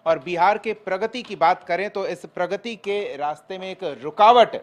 और बिहार के प्रगति की बात करें तो इस प्रगति के रास्ते में एक रुकावट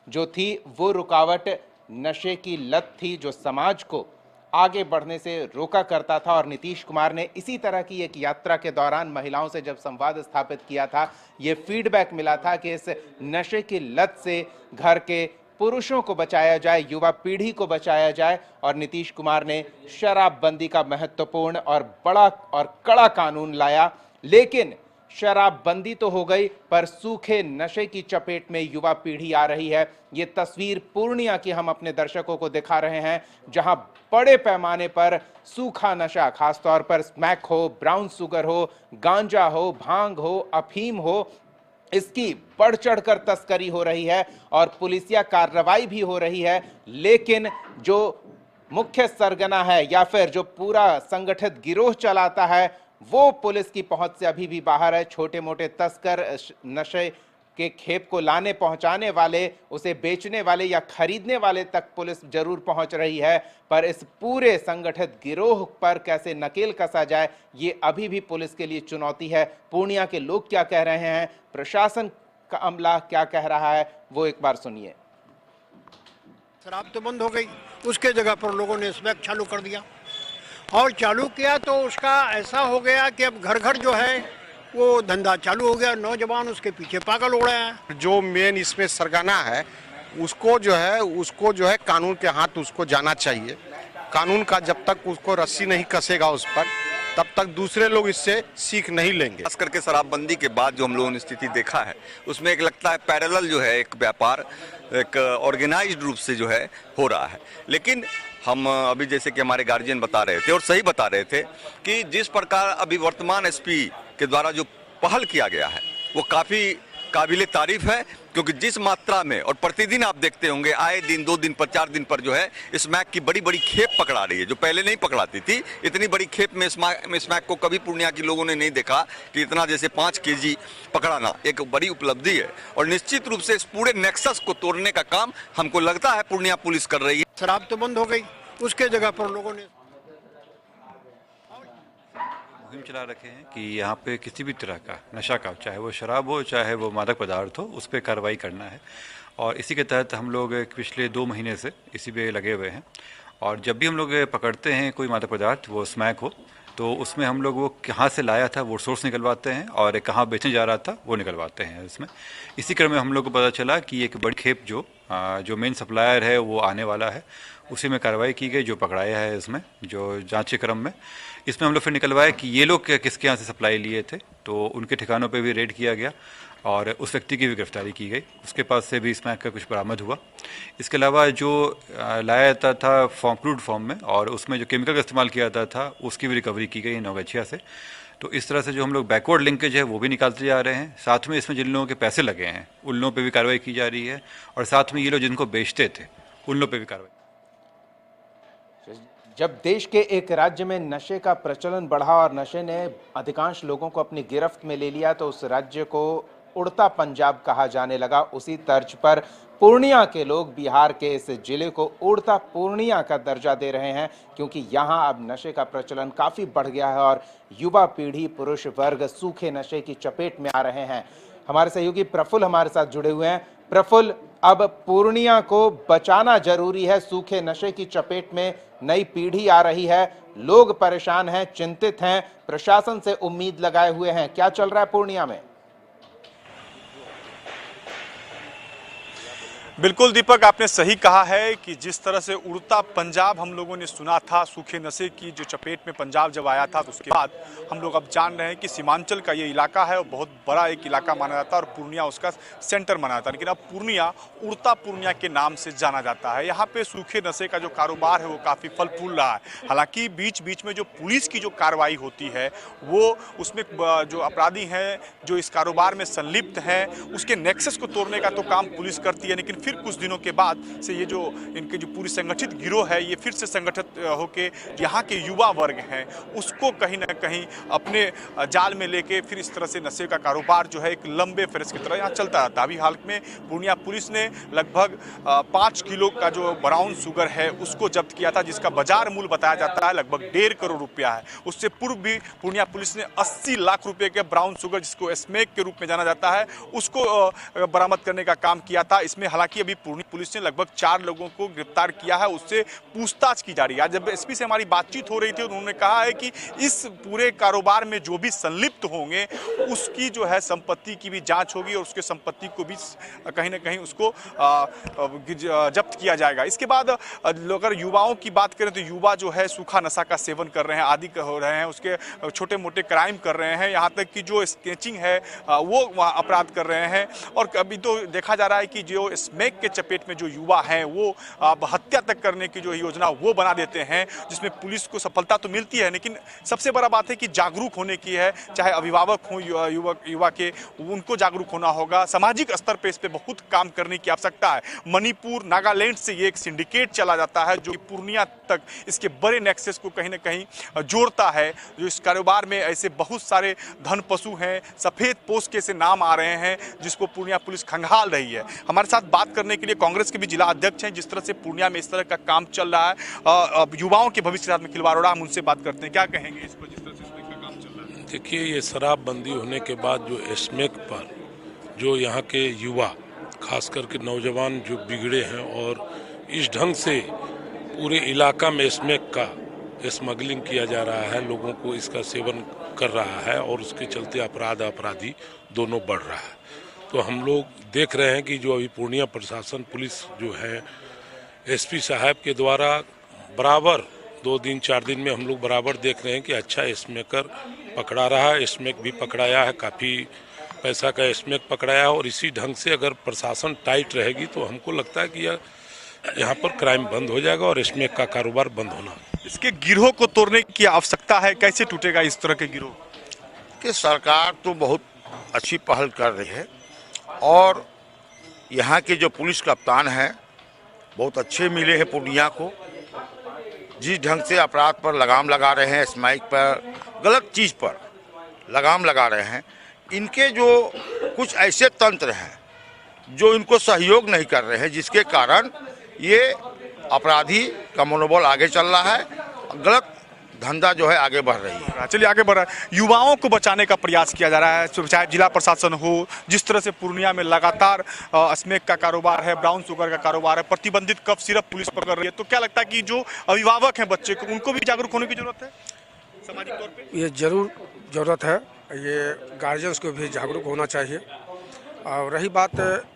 जो थी वो रुकावट नशे की लत थी, जो समाज को आगे बढ़ने से रोका करता था। और नीतीश कुमार ने इसी तरह की एक यात्रा के दौरान महिलाओं से जब संवाद स्थापित किया था, ये फीडबैक मिला था कि इस नशे की लत से घर के पुरुषों को बचाया जाए, युवा पीढ़ी को बचाया जाए। और नीतीश कुमार ने शराबबंदी का महत्वपूर्ण और बड़ा और कड़ा कानून लाया। लेकिन शराबबंदी तो हो गई, पर सूखे नशे की चपेट में युवा पीढ़ी आ रही है। ये तस्वीर पूर्णिया की हम अपने दर्शकों को दिखा रहे हैं, जहां बड़े पैमाने पर सूखा नशा, खासतौर पर स्मैक हो, ब्राउन शुगर हो, गांजा हो, भांग हो, अफीम हो, इसकी बढ़ चढ़कर तस्करी हो रही है और पुलिसिया कार्रवाई भी हो रही है। लेकिन जो मुख्य सरगना है या फिर जो पूरा संगठित गिरोह चलाता है, वो पुलिस की पहुंच से अभी भी बाहर है। छोटे मोटे तस्कर, नशे के खेप को लाने पहुंचाने वाले, उसे बेचने वाले या खरीदने वाले तक पुलिस जरूर पहुंच रही है, पर इस पूरे संगठित गिरोह पर कैसे नकेल कसा जाए, ये अभी भी पुलिस के लिए चुनौती है। पूर्णिया के लोग क्या कह रहे हैं, प्रशासन का अमला क्या कह रहा है, वो एक बार सुनिए। शराब तो बंद हो गई, उसके जगह पर लोगों ने स्मैक चालू कर दिया और चालू किया तो उसका ऐसा हो गया कि अब घर घर जो है वो धंधा चालू हो गया। नौजवान उसके पीछे पागल हो रहे हैं। जो मेन इसमें सरगना है उसको जो है कानून के हाथ उसको जाना चाहिए। कानून का जब तक उसको रस्सी नहीं कसेगा उस पर, तब तक दूसरे लोग इससे सीख नहीं लेंगे। खास करके शराबबंदी के बाद जो हम लोगों ने स्थिति देखा है, उसमें एक लगता है पैरेलल जो है एक व्यापार एक ऑर्गेनाइज्ड रूप से जो है हो रहा है। लेकिन हम अभी जैसे कि हमारे गार्जियन बता रहे थे और सही बता रहे थे कि जिस प्रकार अभी वर्तमान एसपी के द्वारा जो पहल किया गया है वो काफ़ी काबिले तारीफ है, क्योंकि जिस मात्रा में और प्रतिदिन आप देखते होंगे आए दिन 2 दिन पर 4 दिन पर जो है स्मैक की बड़ी बड़ी खेप पकड़ा रही है, जो पहले नहीं पकड़ाती थी। इतनी बड़ी खेप में स्मैक को कभी पूर्णिया के लोगों ने नहीं देखा कि इतना जैसे 5 केजी पकड़ाना एक बड़ी उपलब्धि है। और निश्चित रूप से इस पूरे नेक्सस को तोड़ने का काम हमको लगता है पूर्णिया पुलिस कर रही है। शराब तो बंद हो गई, उसके जगह पर लोगों ने मुहिम चला रखे हैं कि यहाँ पे किसी भी तरह का नशा का, चाहे वो शराब हो चाहे वो मादक पदार्थ हो, उस पर कार्रवाई करना है। और इसी के तहत हम लोग पिछले 2 महीने से इसी पे लगे हुए हैं। और जब भी हम लोग पकड़ते हैं कोई मादक पदार्थ, वो स्मैक हो, तो उसमें हम लोग वो कहाँ से लाया था वो सोर्स निकलवाते हैं और कहाँ बेचने जा रहा था वो निकलवाते हैं इसमें। इसी क्रम में हम लोग को पता चला कि एक बड़ी खेप जो मेन सप्लायर है वो आने वाला है, उसी में कार्रवाई की गई, जो पकड़ाया है इसमें जो जांच के क्रम में। इसमें हम लोग फिर निकलवाया कि ये लोग किसके यहाँ से सप्लाई लिए थे, तो उनके ठिकानों पे भी रेड किया गया और उस व्यक्ति की भी गिरफ्तारी की गई। उसके पास से भी स्मैक का कुछ बरामद हुआ। इसके अलावा जो लाया जाता था क्रूड फॉर्म में और उसमें जो केमिकल का इस्तेमाल किया जाता था, उसकी भी रिकवरी की गई नवगछिया से। तो इस तरह से जो हम लोग बैकवर्ड लिंकेज है वो भी निकालते जा रहे हैं। साथ में इसमें जिन लोगों के पैसे लगे हैं उन लोगों पे भी कार्रवाई की जा रही है और साथ में ये लोग जिनको बेचते थे उन लोगों पे भी कार्रवाई। जब देश के एक राज्य में नशे का प्रचलन बढ़ा और नशे ने अधिकांश लोगों को अपनी गिरफ्त में ले लिया, तो उस राज्य को उड़ता पंजाब कहा जाने लगा। उसी तर्ज पर पूर्णिया के लोग बिहार के इस जिले को उड़ता पूर्णिया का दर्जा दे रहे हैं, क्योंकि यहां अब नशे का प्रचलन काफी बढ़ गया है और युवा पीढ़ी, पुरुष वर्ग सूखे नशे की चपेट में आ रहे हैं। हमारे सहयोगी प्रफुल्ल हमारे साथ जुड़े हुए हैं। प्रफुल्ल, अब पूर्णिया को बचाना जरूरी है, सूखे नशे की चपेट में नई पीढ़ी आ रही है, लोग परेशान हैं, चिंतित हैं, प्रशासन से उम्मीद लगाए हुए हैं। क्या चल रहा है पूर्णिया में? बिल्कुल दीपक, आपने सही कहा है कि जिस तरह से उड़ता पंजाब हम लोगों ने सुना था, सूखे नशे की जो चपेट में पंजाब जब आया था, तो उसके बाद हम लोग अब जान रहे हैं कि सीमांचल का ये इलाका है और बहुत बड़ा एक इलाका माना जाता है और पूर्णिया उसका सेंटर माना जाता है। लेकिन अब पूर्णिया उड़ता पूर्णिया के नाम से जाना जाता है। यहाँ पे सूखे नशे का जो कारोबार है वो काफ़ी फल फूल रहा है। हालांकि बीच बीच में जो पुलिस की जो कार्रवाई होती है वो उसमें जो अपराधी हैं जो इस कारोबार में संलिप्त हैं उसके नेक्सस को तोड़ने का तो काम पुलिस करती है, लेकिन फिर फिर कुछ दिनों के बाद से ये जो इनके जो पूरी संगठित गिरोह है ये फिर से संगठित होके यहाँ के युवा वर्ग हैं उसको कहीं ना कहीं अपने जाल में लेके फिर इस तरह से नशे का कारोबार जो है एक लंबे फेरस की तरह यहाँ चलता रहता है। अभी हाल में पूर्णिया पुलिस ने लगभग 5 किलो का जो ब्राउन शुगर है उसको जब्त किया था, जिसका बाजार मूल्य बताया जाता है लगभग 1.5 करोड़ रुपया है। उससे पूर्व भी पूर्णिया पुलिस ने 80 लाख रुपए के ब्राउन शुगर, जिसको स्मैक के रूप में जाना जाता है, उसको बरामद करने का काम किया था। इसमें हालांकि अभी पूर्णिया पुलिस ने लगभग 4 लोगों को गिरफ्तार किया है, उससे पूछताछ की जा रही है। आज जब एसपी से हमारी बातचीत हो रही थी उन्होंने कहा है कि इस पूरे कारोबार में जो भी संलिप्त होंगे उसकी जो है संपत्ति की भी जांच होगी और उसके संपत्ति को भी कहीं ना कहीं उसको जब्त किया जाएगा। इसके बाद अगर युवाओं की बात करें तो युवा जो है सूखा नशा का सेवन कर रहे हैं, आदि हो रहे हैं, उसके छोटे मोटे क्राइम कर रहे हैं, यहाँ तक कि जो स्केचिंग है वो वहाँ अपराध कर रहे हैं। और अभी तो देखा जा रहा है कि जो स्मैक के चपेट में जो युवा हैं वो हत्या तक करने की जो योजना वो बना देते हैं, जिसमें पुलिस को सफलता तो मिलती है, लेकिन सबसे बड़ा बात है कि जागरूक होने की है। चाहे अभिभावक हों युवा के, उनको जागरूक होना होगा। सामाजिक स्तर पे इस पे बहुत काम करने की आवश्यकता है। मणिपुर, नागालैंड से ये एक सिंडिकेट चला जाता है जो पूर्णिया तक इसके बड़े नेक्सस को कहीं ना कहीं जोड़ता है। जो इस कारोबार में ऐसे बहुत सारे धन पशु हैं, सफेद पोश के से नाम आ रहे हैं, जिसको पूर्णिया पुलिस खंगाल रही है। हमारे साथ बात करने के लिए कांग्रेस के भी जिला अध्यक्ष हैं। जिस तरह से पूर्णिया में इस तरह का काम चल रहा है, युवाओं के भविष्य के साथ में खिलवाड़ हो रहा है, हम उनसे बात करते हैं। क्या कहेंगे इस पर, जिस तरह से इसमें काम चल रहा है? देखिए, ये शराबबंदी होने के बाद जो स्मैक पर जो यहाँ के युवा खास करके नौजवान जो बिगड़े हैं और इस ढंग से पूरे इलाका में स्मैक का स्मगलिंग किया जा रहा है, लोगों को इसका सेवन कर रहा है और उसके चलते अपराधी दोनों बढ़ रहा है। तो हम लोग देख रहे हैं कि जो अभी पूर्णिया प्रशासन पुलिस जो है एसपी साहब के द्वारा बराबर 2 दिन 4 दिन में हम लोग बराबर देख रहे हैं कि अच्छा स्मैकर पकड़ा रहा है, स्मैक भी पकड़ाया है, काफ़ी पैसा का स्मैक पकड़ाया है। और इसी ढंग से अगर प्रशासन टाइट रहेगी तो हमको लगता है कि यहाँ पर क्राइम बंद हो जाएगा और स्मैक का कारोबार बंद होना। इसके गिरोह को तोड़ने की आवश्यकता है। कैसे टूटेगा इस तरह के गिरोह? कि सरकार तो बहुत अच्छी पहल कर रही है और यहाँ के जो पुलिस कप्तान हैं बहुत अच्छे मिले हैं पूर्णिया को। जिस ढंग से अपराध पर लगाम लगा रहे हैं, स्मैक पर, गलत चीज़ पर लगाम लगा रहे हैं, इनके जो कुछ ऐसे तंत्र हैं जो इनको सहयोग नहीं कर रहे हैं, जिसके कारण ये अपराधी का मनोबल आगे चल रहा है, गलत धंधा जो है आगे बढ़ रही है। चलिए आगे बढ़ रहा है। युवाओं को बचाने का प्रयास किया जा रहा है, चाहे जिला प्रशासन हो। जिस तरह से पूर्णिया में लगातार स्मैक का कारोबार है, ब्राउन शुगर का कारोबार है, प्रतिबंधित कफ सिरप पुलिस पकड़ रही है, तो क्या लगता है कि जो अभिभावक हैं बच्चे को, उनको भी जागरूक होने की जरूरत है सामाजिक तौर पर? ये जरूर जरूरत है, ये गार्जियंस को भी जागरूक होना चाहिए। और रही बात,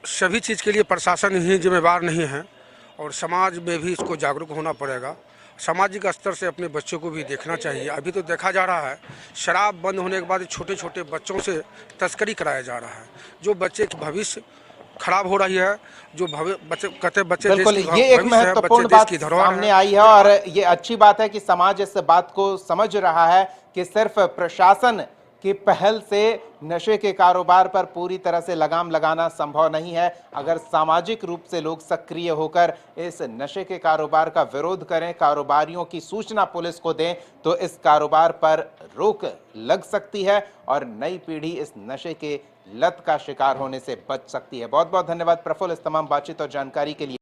सभी चीज़ के लिए प्रशासन ही जिम्मेवार नहीं है और समाज में भी इसको जागरूक होना पड़ेगा। सामाजिक स्तर से अपने बच्चों को भी देखना चाहिए। अभी तो देखा जा रहा है शराब बंद होने के बाद छोटे छोटे बच्चों से तस्करी कराया जा रहा है, जो बच्चे की भविष्य खराब हो रही है, जो बच्चे बिल्कुल, ये एक महत्वपूर्ण बात सामने आई है और ये अच्छी बात है कि समाज इस बात को समझ रहा है कि सिर्फ प्रशासन की पहल से नशे के कारोबार पर पूरी तरह से लगाम लगाना संभव नहीं है। अगर सामाजिक रूप से लोग सक्रिय होकर इस नशे के कारोबार का विरोध करें, कारोबारियों की सूचना पुलिस को दें, तो इस कारोबार पर रोक लग सकती है और नई पीढ़ी इस नशे के लत का शिकार होने से बच सकती है। बहुत बहुत धन्यवाद प्रफुल्ल इस तमाम बातचीत और जानकारी के लिए।